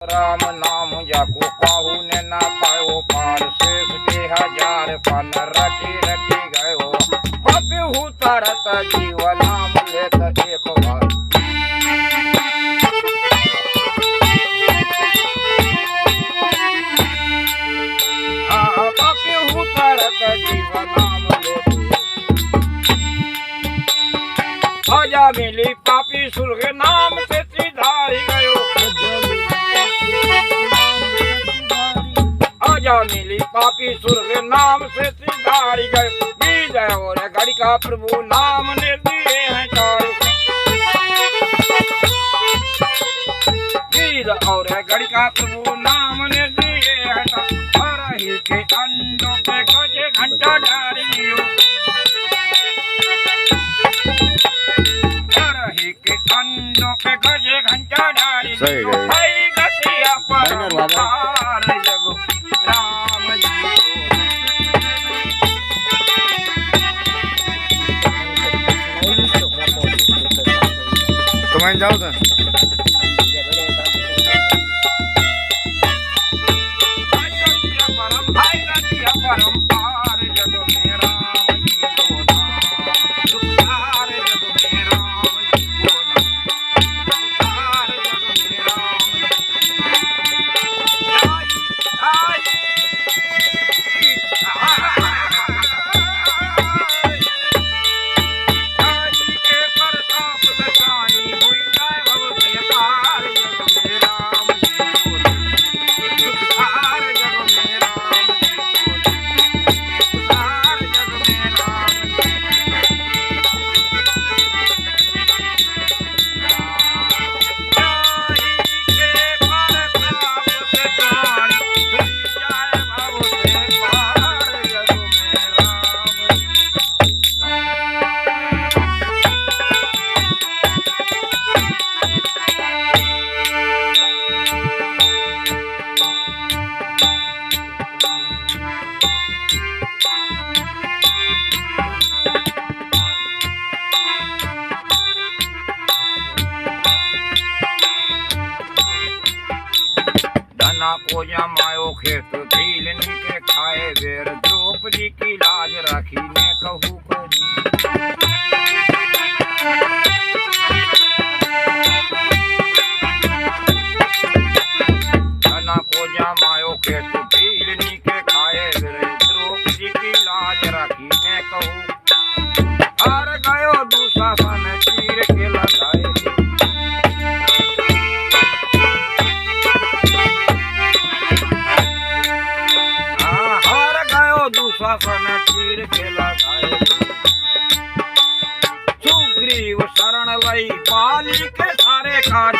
राम नाम जाको पाहून ना पायो पार शेष के हजार पान रटी रटी गयो पापी उतारत जीव नाम लेत एक बार पापी उतारत जीव नाम लेत आजा मिली पापी सुर्ग नाम से सिधारी गयो मिली पापी सुर्ग नाम से सिधारी गए विजय और घड़ी का प्रभु नाम ने दिए हैं चारों वीर और घड़ी का प्रभु नाम ने दिए हैं हरही के अंडों पे गजे घंटा डारियो हरही के अंडों पे गजे घंटा डारियो भाई गतिया पर जगो तुम्हें जाओ था को जमायो खेत भील के खाए बेर द्रौपदी की लाज राखी ने कहू को धना को जमायो खेत भील के खाए बेर द्रौपदी की लाज राखी ने कहू हार गयो दुशासन चीर के लगाए दुशासन चीर के लगाए सुग्रीव शरण लई बाली के सारे काज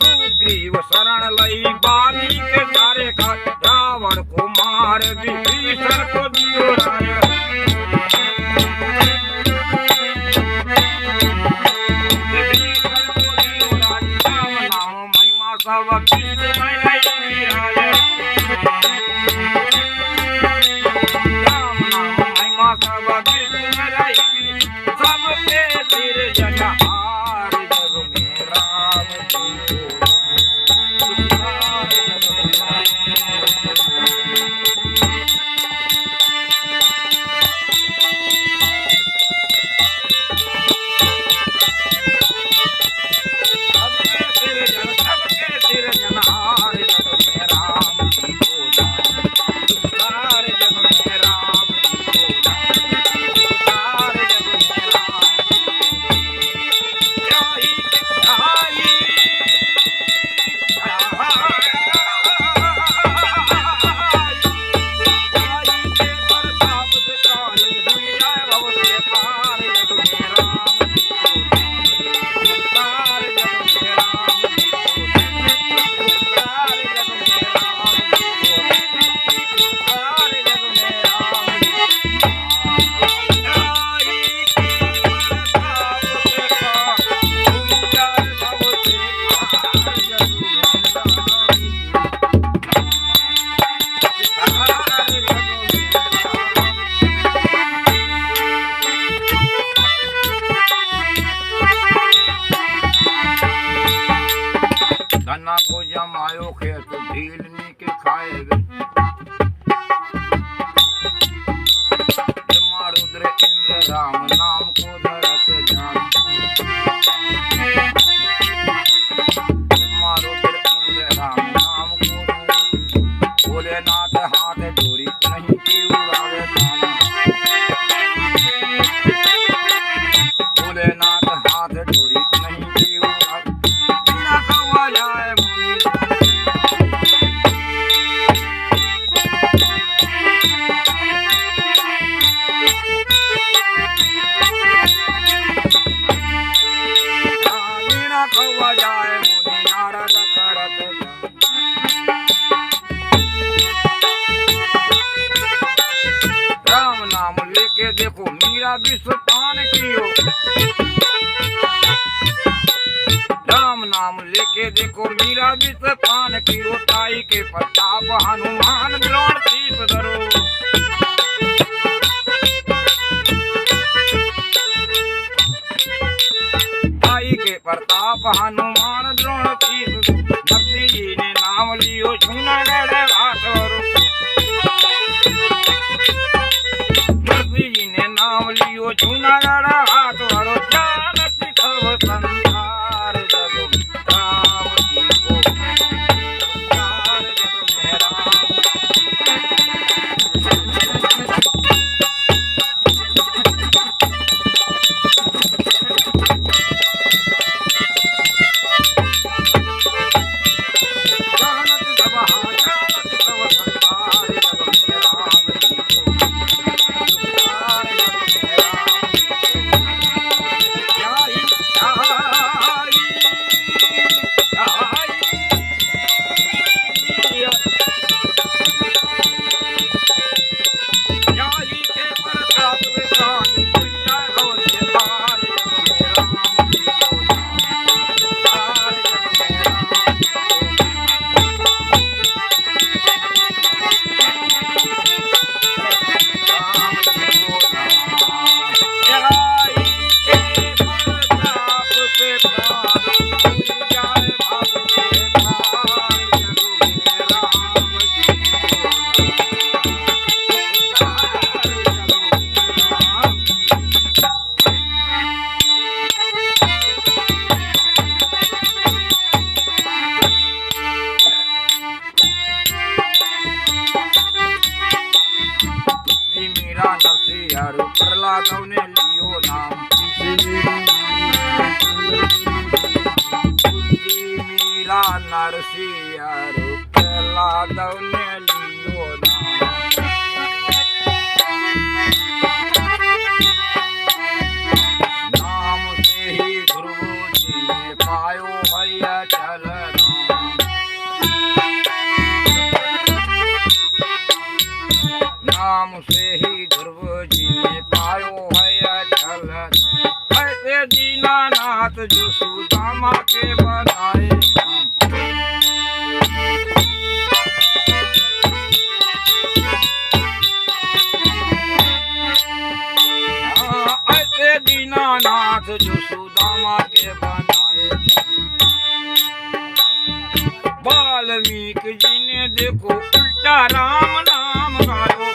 सुग्रीव शरण लई बाली के सारे काज रावण को मार विभीषण को दियो राय विभीषण को दियो राय राम नाम महिमा सब कृष्ण राय सबके सिर जन हार धना को जमायो खेत ढीलनी के खाए ब्रह्मा रुद्र इंद्र राम नाम को धरत ध्यान ब्रह्मा रुद्र इंद्र राम नाम को धरत भोलेनाथ हाथ डोरी नहीं की उड़ावे ताना भोलेनाथ हाथ डोरी नहीं की उड़ावे बिना कौवा जाए मुनि बिना कौवा जाए मुनि नारद करत राम नाम लेके देखो मीरा विश्व पान कियो राम नाम लेके देखो मीरा विश्व पान कियो ताई के प्रताप हनुमान द्रोण शीश धरो ताई के प्रताप हनुमान द्रोण शीश भक्ति जी ने नाम लियो जूनागढ़ घाट वरो जी ने नाम लियो जूनागढ़ हाथ वरो जानत सब संसार जग राम जी को संसार जग में राम जानत सब जानत सब संसार जग में राम जी को संसार जग में राम जी को जाई जाई के प्रताप विधान दुनिया हो से पार जग में राम जी को संसार जग में राम मीरा नरसिंह प्रहलाद ने लियो नाम मीरा नरसिंह प्रहलाद ने लियो नाम से ही ध्रुव जी ने पायो भैया चल नाम से ही ध्रुव जी ने पायो है अचल ऐसे दीनानाथ जो सुदामा के बनाए ऐसे दीनानाथ जो सुदामा के बनाए वाल्मीकि जी ने देखो उल्टा राम नाम गायो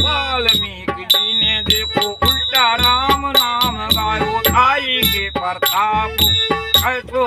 वाल्मीकि जी ने देखो उल्टा राम नाम गायो आई के प्रताप ऐसो